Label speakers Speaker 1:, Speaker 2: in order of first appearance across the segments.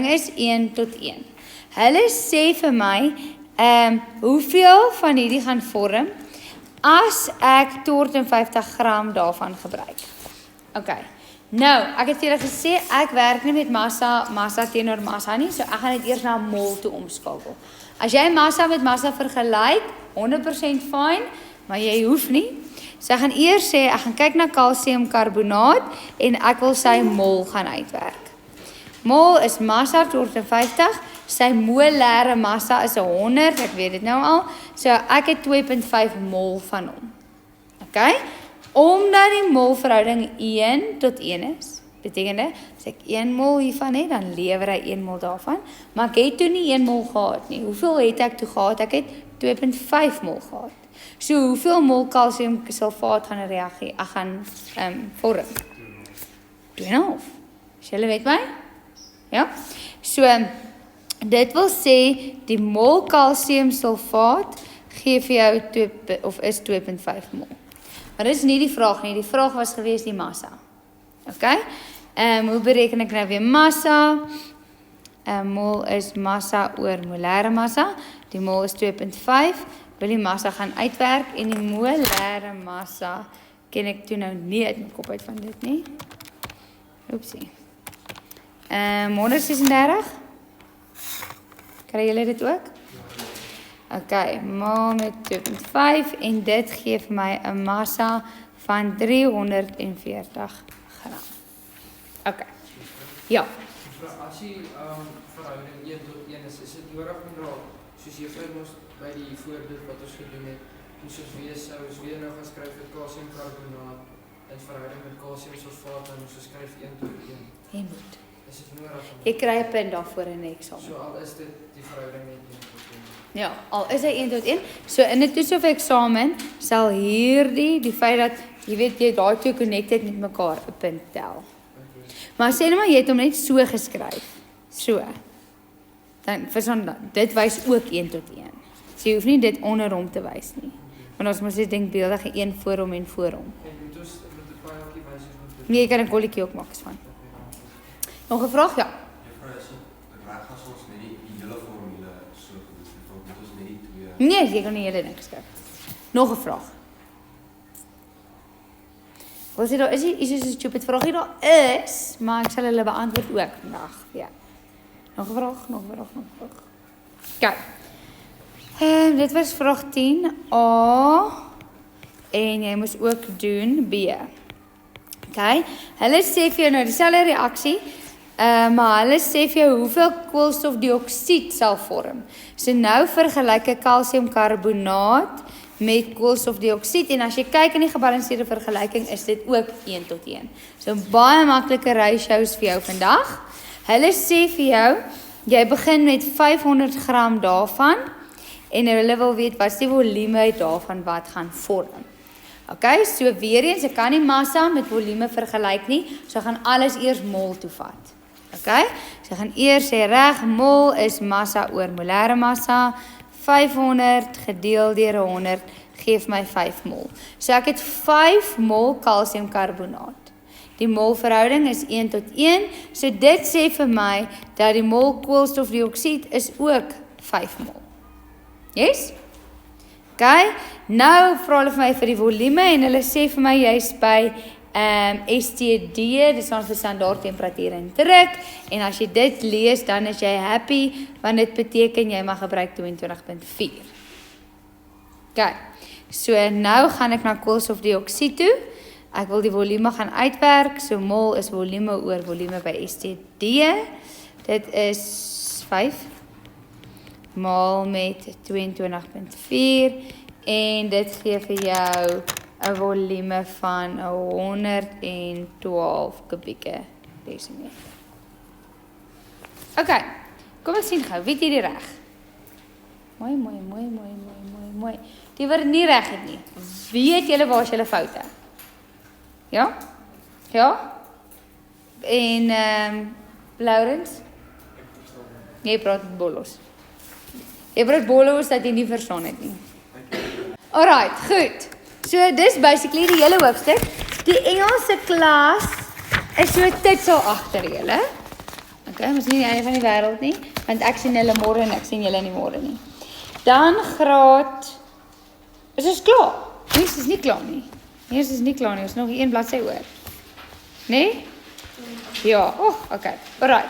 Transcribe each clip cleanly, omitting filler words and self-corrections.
Speaker 1: is 1 tot 1. Hulle sê vir my, hoeveel van hierdie gaan vorm as ek 250 gram daarvan gebruik. Ok, nou, ek het vir julle gesê, ek werk nie met massa teenoor massa nie, so ek gaan dit eers na mol toe omskakel. As jy massa met massa vergelyk, 100% fyn, maar jy hoef nie. So ek gaan eers sê, ek gaan kyk na kalsiumkarbonaat en ek wil sy mol gaan uitwerk. Mol is massa 250, sy molêre massa is 100, ek weet dit nou al, so ek het 2.5 mol van hom. Ok, omdat die molverhouding 1 tot 1 is, beteken dit, as ek 1 mol hiervan het, dan lewer hy 1 mol daarvan, maar ek het toe nie 1 mol gehad nie. Hoeveel het ek toe gehad? Ek het 2.5 mol gehad. So hoeveel mol kalsiumsulfaat gaan reagie? Ek gaan vorm. 2,5. As julle weet my? Ja? So, dit wil sê, die mol kalsiumsulfaat gee vir jou is 2.5 mol. Maar dit is nie die vraag nie, die vraag was gewees die massa. Ok? Hoe bereken ek nou weer massa? Mol is massa oor molêre massa. Die mol is 2.5. Wil die massa gaan uitwerk en die molêre massa ken ek toe nou nie uit my kop uit van dit nie. Oepsie. 136. Kry julle dit ook? Ok, mol met 2.5 en dit gee vir my 'n massa van 340 gram. Ok. Ja.
Speaker 2: As die verhouding 1 tot 1 is dit nodig om raak, soos juffrou mos by die voorbeeld wat ons gedoen het, moes ons weer nou gaan skryf vir kalsiumkarbonaat in verhouding met kalsiumsulfaat, dan moes ons skryf 1 tot 1.
Speaker 1: Jy moet.
Speaker 2: Is dit nodig om?
Speaker 1: Jy kry 'n punt daarvoor in die eksamen.
Speaker 2: So al is dit die verhouding net 1 tot 1.
Speaker 1: Ja, al is hy 1 tot 1. So in 'n toets-of-eksamen sal die feit dat jy weet jy daai twee connected met mekaar 'n punt tel. Maar sê nou maar jy het hom net so geskryf. So. Dan verstaan dit wys ook 1 tot 1. So jy hoef nie dit onder hom te wys nie. Want ons moet dit denkbeeldige 1 voor hom en voor hom.
Speaker 2: En moet ons met 'n pyltjie wys hoe
Speaker 1: Nee, jy kan 'n kolletjie ook maak van. Nog 'n vraag? Ja.
Speaker 3: Juffrou, is dit reg as ons net die hele formule so gedoen het, of moet ons net die twee?
Speaker 1: Nee, jy kan nie hele ding skryf. Nog 'n vraag. Wat sê daar is iets so stupid vraagie daar is, maar ek sal hulle beantwoord ook vandag. Ja. Nog 'n vraag. Kyk. Dit was vraag 10A en jy moes ook doen B. Okay. Hulle sê vir jou nou dieselfde reaksie, maar hulle sê vir jou hoeveel koolstofdioksied sal vorm. So nou vergelyk ek kalsiumkarbonaat met koolstofdioksied en as jy kyk in die gebalanseerde vergelyking is dit ook 1 tot 1. So baie maklike ratios vir jou vandag. Hulle sê vir jou, jy begin met 500 gram daarvan en hulle wil weet wat is die volume daarvan wat gaan vorm. Ok, so weer eens, ek kan nie massa met volume vergelyk nie, so ek gaan alles eers mol toevat. Ok, so ek gaan eers sê reg, mol is massa oor molêre massa, 500 gedeel deur 100 geef my 5 mol. So ek het 5 mol kalsiumkarbonaat. Die molverhouding is 1 tot 1, so dit sê vir my dat die mol koolstofdioksied is ook 5 mol. Yes? Ok, nou vra hulle vir my vir die volume en hulle sê vir my jy's by STD, dit staan vir standaard temperatuur en druk, en as jy dit lees, dan is jy happy, want dit beteken jy mag gebruik 22.4. Ok, so nou gaan ek na koolstofdioksied toe, ek wil die volume gaan uitwerk, so mol is volume oor volume by STD, dit is 5, maal met 22.4, en dit gee vir jou 'n volume van 112 kubieke desimeter. Ok, kom ek sien gou, wie het hierdie reg? Mooi. Die wat nie reg het nie. Weet julle waar is julle foute? Ja? Ja? En Laurens? Jy praat bollos. Jy praat bollos dat jy nie verstaan het nie. Alright, goed. So dis basically die hele hoofstuk. Die Engelse klas is so titsel agter julle. Okay, ons is nie die einde van die wêreld nie, want ek sien hulle môre en ek sien julle nie môre nie. Dan graad is ons klaar. Nee, ons is nie klaar nie. Nee, ons is nie klaar nie. Ons is nog 1 bladsy oor. Nee? Ja, okay. Alright.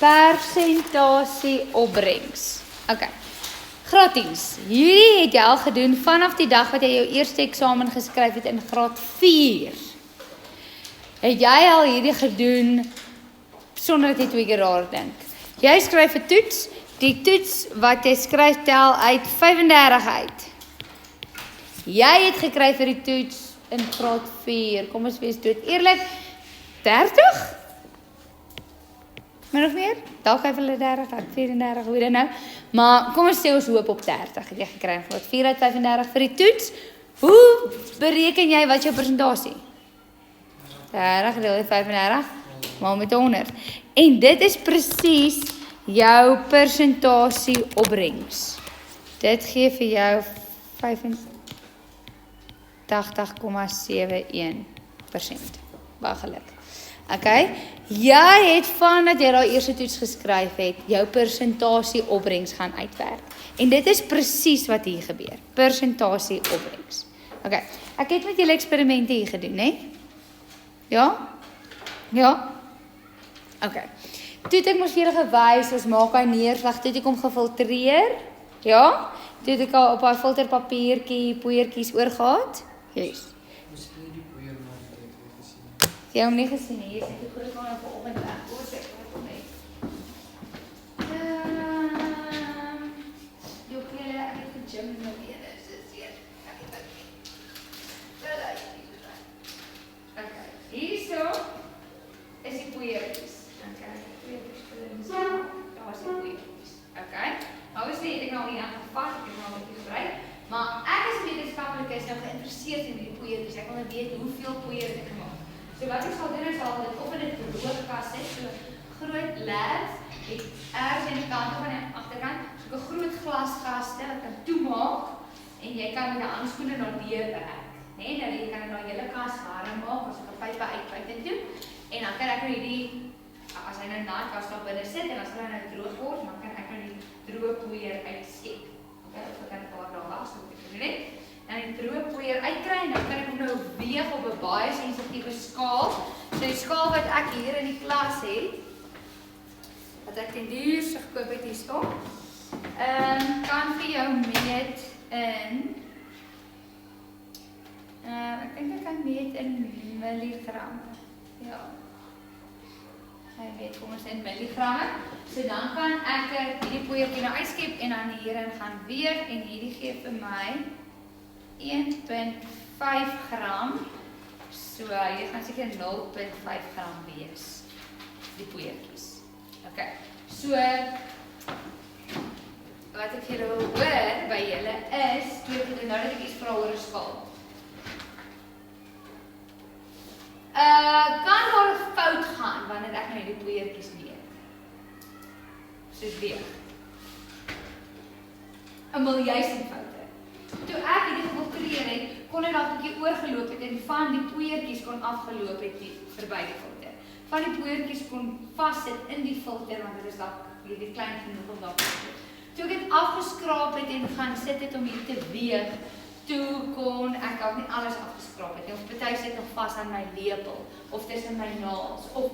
Speaker 1: Persentasie opbrengs. Okay. Graad 10. Hierdie het jy al gedoen vanaf die dag wat jy jou eerste eksamen geskryf het in graad 4. Het jy al hierdie gedoen sonder dat jy 2 keer raar dink. Jy skryf 'n toets, die toets wat jy skryf tel uit 35 uit. Jy het gekry vir die toets in graad 4, kom ons wees dood eerlik, 30? Maar nog meer? Dalk hy hulle 30, dalk 34, hoe dan nou. Maar kom ons sê ons hoop op 30, het jy gekry in graad 4 uit 35 vir die toets. Hoe bereken jy wat jou persentasie? 30 gedeel met 35, maal met 100. En dit is presies jou persentasie opbrengs. Dit gee vir jou 85,71%. Baie geluk. Okay? Jy het vandat jy daai eerste toets geskryf het, jou persentasie opbrengs gaan uitwerk. En dit is presies wat hier gebeur. Persentasie opbrengs. Okay. Ek het met julle eksperimente hier gedoen, hè? Ja? Ja? Okay. Toe het ek mos vir julle gewys, ons maak hy neerslag, toe het ek hom gefiltreer. Ja? Toe het ek al op daai filterpapiertjie poeiertjies oorgehad. Yes.
Speaker 2: Moes jy nie die poeier maar net gesien.
Speaker 1: Jy hom nie gesien nie, jy sê ek groot gaan op 'n oggend weg. Oor sê ek kom net. Jy kan ek het die gym nou weer, dis weer. Okay. Hierso is die poeiertjies. Okay. Poeiertjies vir hulle. Daar is die poeiertjies. Okay. Obviously het ek nou hier aangevat, ek het nou 'n bietjie gebruik. Maar ek as wetenskaplike is nou geïnteresseerd in die poeier, dus ek wil net weet hoeveel poeier het ek gemaak. So wat ek sal doen is al dit op in 'n droë kas het, so groot lab, ek ergens aan die kant of aan die agterkant, so 'n groot glaskaste wat kan toemaak en jy kan met 'n handskoene daardeur werk. Nee, nou jy kan nou hele kas warm maak as ek 'n pype uitbuiten toe en dan kan ek nou hierdie as hy nou nat was daar binne sit en as hy nou droog word, dan kan ek nou die droë poeier uitskep. Okay, of ek kan 'n paar dae wag, so ek doen dit. Dan die droë poeier uitkry en dan kan ek hom nou weeg op 'n baie sensitiewe skaal. So die skaal wat ek hier in die klas het, wat ek ten duurste gekoop het hierso, kan vir jou meet in ek dink ek kan meet in milligramme. Ja. Hy weet kom ons in milligramme. So dan kan ek hierdie poeiertjie nou uitskep en dan hierin gaan weeg en hierdie gee vir my 1.5 gram. So jy gaan seker 0.5 gram wees. Die poeiertjies. Okay. So wat ek julle wil hoor by julle is, toe ek nou dat ek iets vra oor 'n skaal. Kan daar 'n fout gaan wanneer ek nou die poeiertjies weeg? Soos weeg. 'n miljoen foute. Toe ek hierdie gefiltreer het, kon ek dalk 'n bietjie oorgeloop het en van die poeiertjies kon afgeloop het verby die filter. Van die poeiertjies kon vassit in die filter want dit is dalk hierdie klein genoeg om daar te sit. Toe ek dit afgeskraap het en gaan sit het om hier te weeg, toe kon ek dalk nie alles afgeskraap het. Of party sit nog vas aan my lepel of tussen my naels of.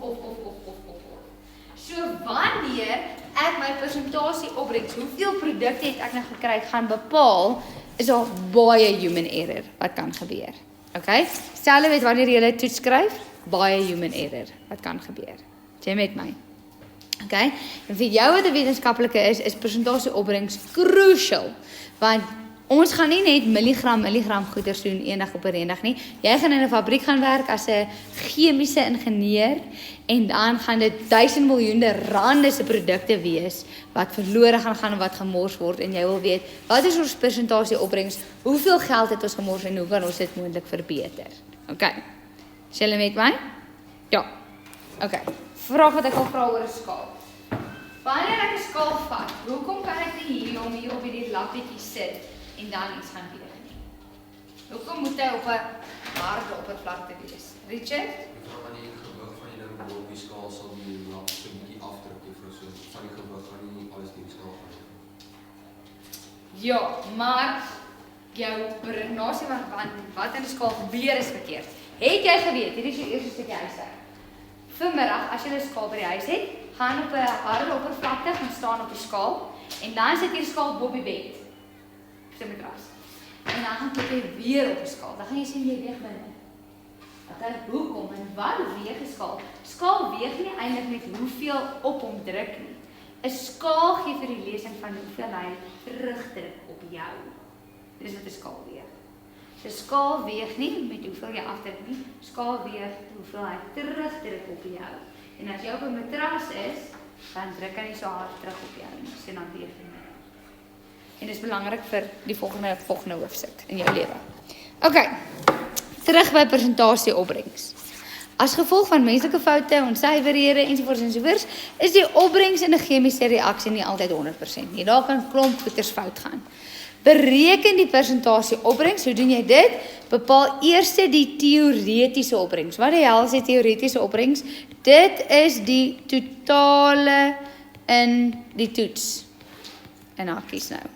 Speaker 1: So wanneer ek my persentasie opbrengs, hoeveel produkte het ek nou gekry gaan bepaal, is daar baie human error wat kan gebeur. Okay? Selfs weet wanneer jy 'n toets skryf, baie human error wat kan gebeur. Jy met my. Okay? En vir jou wat 'n wetenskaplike is persentasie opbrengs crucial, want ons gaan nie net milligram goeders doen eendag op 'n reendag nie. Jy gaan in 'n fabriek gaan werk as 'n chemiese ingenieur en dan gaan dit duisend miljoene rande se produkte wees wat verlore gaan en wat gemors word en jy wil weet wat is ons persentasie opbrengs, hoeveel geld het ons gemors en hoe kan ons dit moontlik verbeter. Okay. Is julle met my? Ja. Okay. Vraag wat ek wil vra oor 'n skaal. Wanneer ek 'n skaal vat, hoekom kan ek nie hier op hierdie lappietjie sit en dan iets gaan weeg nie? Hoekom moet hy op 'n harde oppervlakte wees? Richard?
Speaker 3: Wanneer jy gebou op die skaal sal die lap so 'n bietjie afdruk juffrou, so van die gewig gaan nie alles deur die skaal gaan nie.
Speaker 1: Ja, maar jou redenasie van wat in die skaal gebeur is verkeerd. Het jy geweet, hierdie is jou eerste stukkie huiswerk. Vanmiddag, as jy 'n skaal by die huis het, gaan op 'n harde oppervlakte gaan staan op die skaal en dan sit jy die skaal op die bed. Op die matras. En dan gaan jy weer op die skaal. Dan gaan jy sien jy weeg binne. Okay, hoekom en wat weeg 'n skaal? Skaal weeg nie eintlik net hoeveel op hom druk nie. 'n Skaal gee vir die lesing van hoeveel hy terugdruk op jou. Dis wat 'n skaal weeg. So skaal weeg nie met hoeveel jy afdruk nie. Skaal weeg hoeveel hy terugdruk op jou. En as jy op 'n matras is, dan druk hy nie so hard terug op jou nie. So dan weeg jy nie. En dit is belangrik vir die volgende hoofstuk in jou lewe. Okay. Terug by persentasieopbrengs. As gevolg van menslike foute, onsuiverhede ensovoorts, is die opbrengs in 'n chemiese reaksie nie altyd 100% nie. Daar kan klomp goeters fout gaan. Bereken die persentasieopbrengs. Hoe doen jy dit? Bepaal eers die teoretiese opbrengs. Wat die hel is die teoretiese opbrengs? Dit is die totale in die toets. En hakkies nou.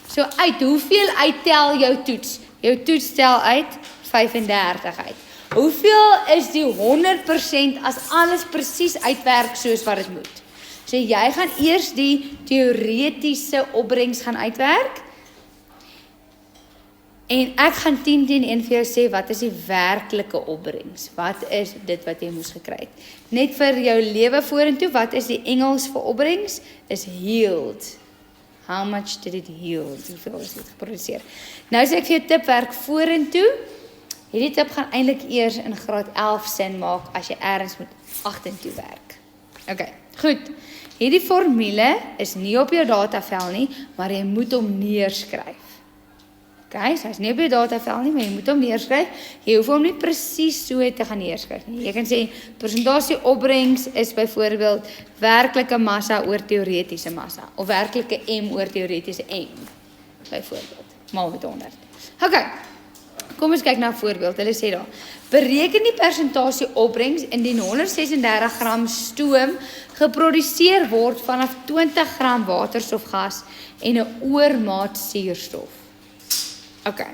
Speaker 1: So hoeveel uittel jou toets? Jou toets tel uit 35 uit. Hoeveel is die 100% as alles presies uitwerk soos wat dit moet? So jy gaan eers die teoretiese opbrengs gaan uitwerk. En ek gaan 10-10-1 vir jou sê, wat is die werklike opbrengs? Wat is dit wat jy moes gekry het? Net vir jou lewe vorentoe, wat is die Engels vir opbrengs? Is yield. How much did it yield? Hoeveel is dit geproduseer? Nou sê ek vir jou tipwerk vorentoe. Hierdie tip gaan eintlik eers in graad 11 sin maak as jy ergens moet agtertoe werk. Okay, goed. Hierdie formule is nie op jou datavel nie, maar jy moet hom neerskryf. Okay, so hy is nie op jou datavel nie, maar jy moet hom neerskryf. Jy hoef hom nie presies so te gaan neerskryf nie. Jy kan sê persentasie opbrengs is byvoorbeeld werklike massa oor teoretiese massa of werklike M oor teoretiese M byvoorbeeld, maal met 100. Okay. Kom ons kyk na 'n voorbeeld. Hulle sê daar: bereken die persentasie opbrengs indien 136 gram stoom geproduseer word vanaf 20 gram waterstofgas en 'n oormaat suurstof. OK.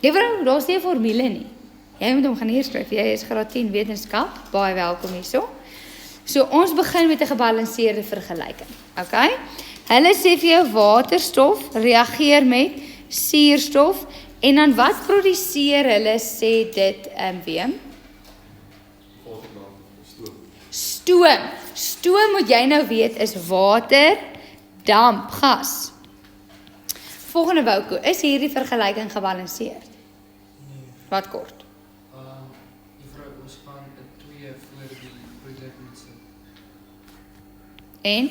Speaker 1: Juffrou, daar's nie 'n formule nie. Jy moet hom gaan neerskryf. Jy is graad 10 wetenskap. Baie welkom hierso. So ons begin met 'n gebalanseerde vergelyking. OK? Hulle sê vir jou waterstof reageer met suurstof. En dan wat produseer hulle, sê dit, Wim? Stoom. Stoom moet jy nou weet is water, damp, gas. Volgende Wouko, is hierdie vergelyking gebalanseerd?
Speaker 2: Nee.
Speaker 1: Wat kort?
Speaker 2: Juffrou, ons gaan 'n 2 voor die produk moet sit.
Speaker 1: En?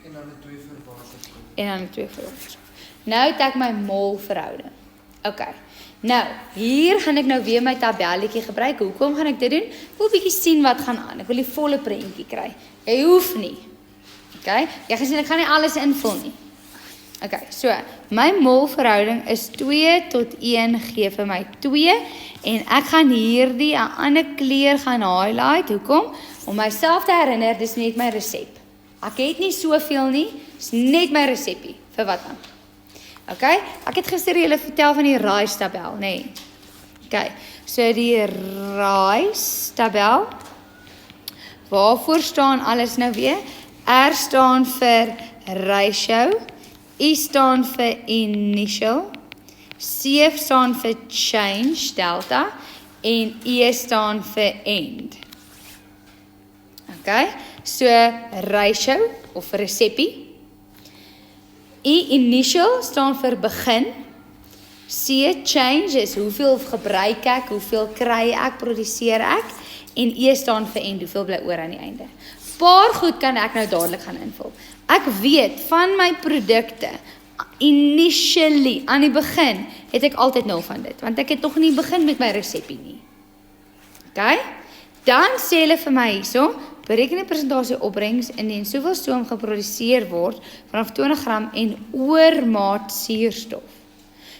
Speaker 2: En dan 'n 2 vir waterstof.
Speaker 1: En dan 'n 2 vir waterstof. Nou het ek my mol verhouding. OK. Nou, hier gaan ek nou weer my tabelletjie gebruik. Hoekom gaan ek dit doen? Ek wil 'n bietjie sien wat gaan aan. Ek wil die volle prentjie kry. Jy hoef nie. OK? Jy gaan sien ek gaan nie alles invul nie. OK, so my mol verhouding is 2:1 gee vir my 2 en ek gaan hierdie 'n ander kleur gaan highlight. Hoekom? Om myself te herinner, dis net my resep. Ek het nie soveel nie, dis net my resepie vir wat dan. OK? Ek het gister julle vertel van die RICE tabel, nê? Nee. OK. So die RICE tabel. Waarvoor staan alles nou weer? R staan vir ratio, I staan vir initial, C staan vir change, delta, en E staan vir end. OK, so ratio of resepie. I initial staan vir begin. C change is hoeveel gebruik ek, hoeveel kry ek, produseer ek. En E staan vir end, hoeveel bly oor aan die einde. Paar goed kan ek nou dadelik gaan invul. Ek weet van my produkte, initially, aan die begin, het ek altyd 0 van dit, want ek het nog nie begin met my resepie nie. OK? Dan sê hulle vir my hierso, bereken die persentasie opbrengs indien soveel stoom geproduseer word vanaf 20 gram en oormaat suurstof.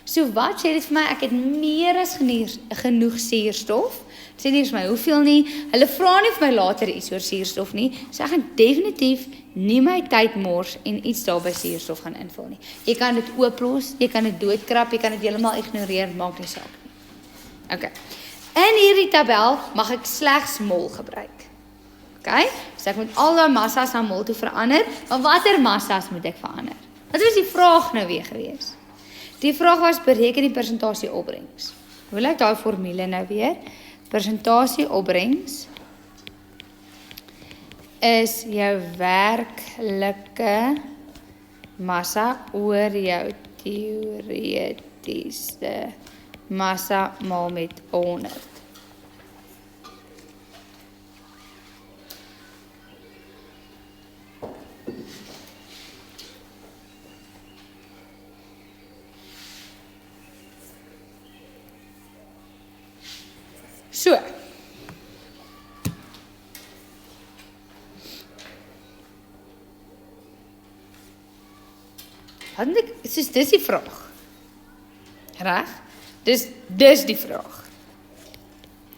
Speaker 1: So wat sê dit vir my? Ek het meer as genoeg suurstof. Sê nie vir my hoeveel nie. Hulle vra nie vir my later iets oor suurstof nie. So ek gaan definitief nie my tyd mors en iets daar by suurstof gaan invul nie. Jy kan dit ooplos, jy kan dit doodkrap, jy kan dit heeltemal ignoreer, maak nie saak nie. Okay. In hierdie tabel mag ek slegs mol gebruik. Okay? So ek moet al daai massas na mol toe verander, maar watter massas moet ek verander? Wat was die vraag nou weer gewees? Die vraag was bereken die persentasie opbrengs. Hoe lyk daai formule nou weer? Persentasie opbrengs is jou werklike massa oor jou teoretiese massa maal met 100. So. Dis die vraag. Reg? Dis die vraag.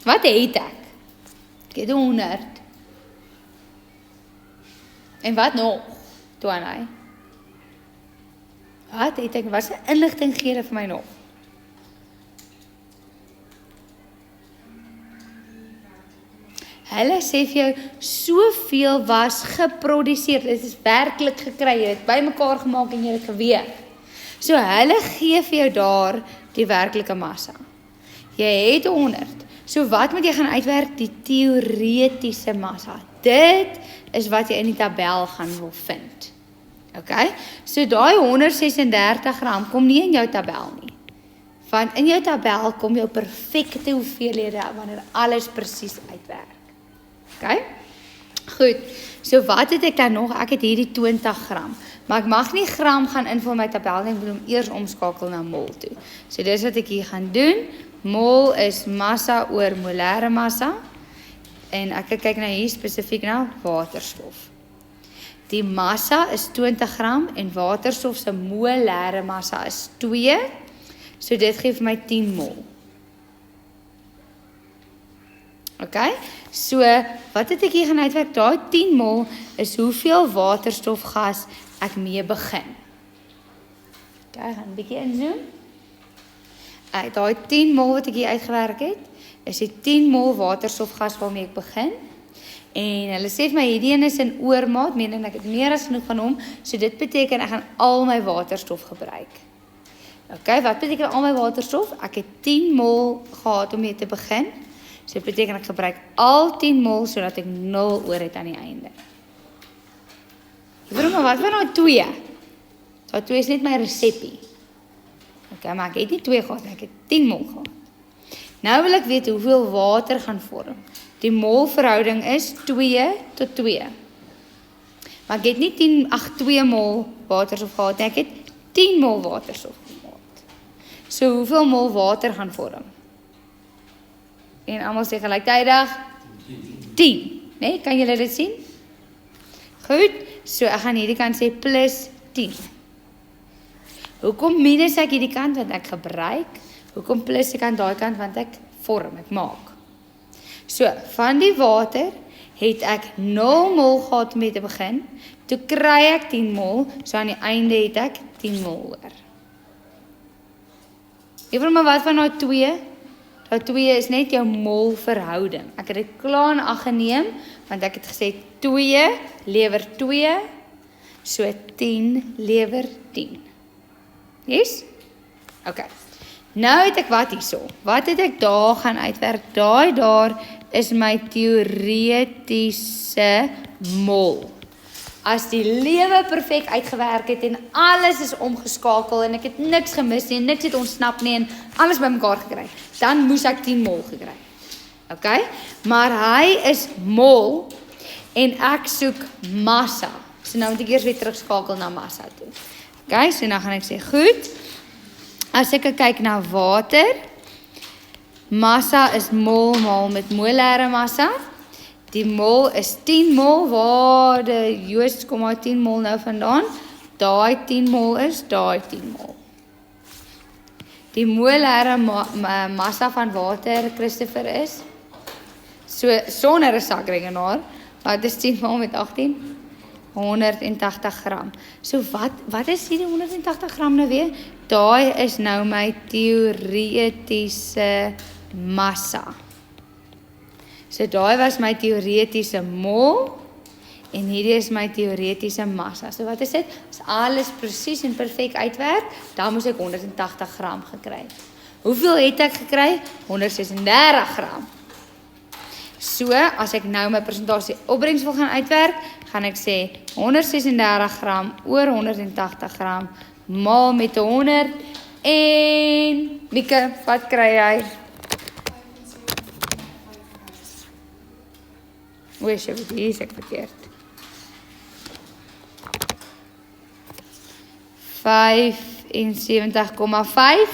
Speaker 1: Wat het ek? Ek het 100. En wat nog? Toanai. Wat het ek? Wat se inligting gee hulle vir my nog? Hulle sê vir jou, soveel was geproduseer, dit is werklik gekry, jy het bymekaar gemaak en jy het geweeg. So hulle gee vir jou daar die werklike massa. Jy het 100. So wat moet jy gaan uitwerk? Die teoretiese massa. Dit is wat jy in die tabel gaan wil vind. Okay? So daai 136 gram kom nie in jou tabel nie. Want in jou tabel kom jou perfekte hoeveelhede wanneer alles presies uitwerk. Okay? Goed, so wat het ek dan nog? Ek het hierdie 20 gram, maar ek mag nie gram gaan invul my tabel nie, ek moet hom eers omskakel na mol toe. So dis wat ek hier gaan doen. Mol is massa oor molêre massa, en ek kyk nou hier spesifiek na waterstof. Die massa is 20 gram, en waterstof se molêre massa is 2, so dit gee vir my 10 mol. Okay, so wat het ek hier gaan uitwerk? Daai 10 mol is hoeveel waterstofgas ek mee begin. Okay, gaan 'n bietjie inzoom. Daai 10 mol wat ek hier uitgewerk het, is die 10 mol waterstofgas waarmee ek begin. En hulle sê vir my hierdie een is in oormaat, meaning ek het meer as genoeg van hom, so dit beteken ek gaan al my waterstof gebruik. Okay, wat beteken al my waterstof? Ek het 10 mol gehad om mee te begin. So dit beteken ek gebruik al 10 mol sodat ek 0 oor het aan die einde. Maar wat van nou 2? So 2 is net my resepie. Okay, maar ek het nie 2 gehad, ek het 10 mol gehad. Nou wil ek weet hoeveel water gaan vorm. Die mol verhouding is 2 tot 2. Maar ek het nie 2 mol waterstof gehad nie, ek het 10 mol waterstof gehad. So hoeveel mol water gaan vorm? En almal sê gelyktydig 10, nee, kan julle dit sien? Goed, so ek gaan hierdie kant sê plus 10. Hoekom minus ek hierdie kant, want ek gebruik? Hoekom plus ek aan daai kant, want ek vorm, ek maak? So, van die water het ek 0 mol gehad mee te begin, toe kry ek 10 mol, so aan die einde het ek 10 mol oor. Even maar wat van nou 2? Nou 2 is net jou mol verhouding. Ek het dit klaar in ag geneem, want ek het gesê 2 lewer 2, so 10 lewer 10. Yes? Okay. Nou het ek wat hierso. Wat het ek daar gaan uitwerk? Daai daar is my teoretiese mol. As die lewe perfek uitgewerk het en alles is omgeskakel en ek het niks gemis nie, niks het ontsnap nie en alles bymekaar gekry, dan moes ek 10 mol gekry. Okay? Maar hy is mol en ek soek massa. So nou moet ek eers weer terugskakel na massa toe. Okay, so nou gaan ek sê, goed, as ek kyk na water, massa is mol maal met molêre massa. Die mol is 10 mol, waar die Joos kom uit 10 mol nou vandaan. Daai 10 mol is daai 10 mol. die molare massa van water, Christopher, is? So, sonder 'n sakrekenaar, wat is 10 maal met 18? 180 gram. So wat is hierdie 180 gram nou weer? Daai is nou my teoretiese massa. So daai was my teoretiese mol en hierdie is my teoretiese massa. So wat is dit? As alles presies en perfek uitwerk, dan moes ek 180 gram gekry. Hoeveel het ek gekry? 136 gram. So, as ek nou my persentasie opbrengs wil gaan uitwerk, gaan ek sê 136 gram oor 180 gram maal met 100 en Mieke, wat kry jy? Oei, hier is ek verkeerd. 75,5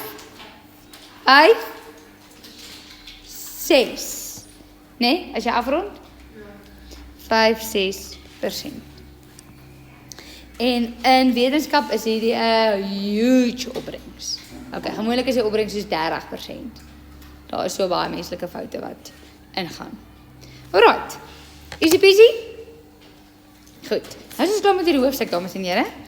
Speaker 1: 6. Nee, as jy afrond? 5-6%. En in wetenskap is hierdie 'n huge opbrengs. Okay, gewoonlik is die opbrengs soos 30%. Daar is so baie menslike foute wat ingaan. Alright. Easy peasy? Goed. Nou is ons klaar met hierdie hoofstuk, dames en here.